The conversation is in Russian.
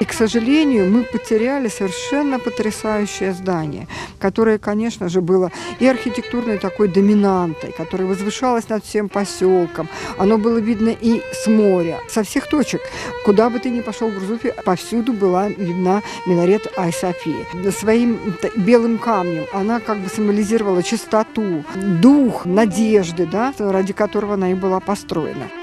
И, к сожалению, мы потеряли совершенно потрясающее здание, которое, конечно же, было и архитектурной такой доминантой, которое возвышалось над всем поселком. Оно было видно и с моря, со всех точек. Куда бы ты ни пошел в Гурзуфе, повсюду была видна минарет Ай-Софии. Своим белым камнем она как бы символизировала чистоту, дух надежды, да, ради которого она и была построена.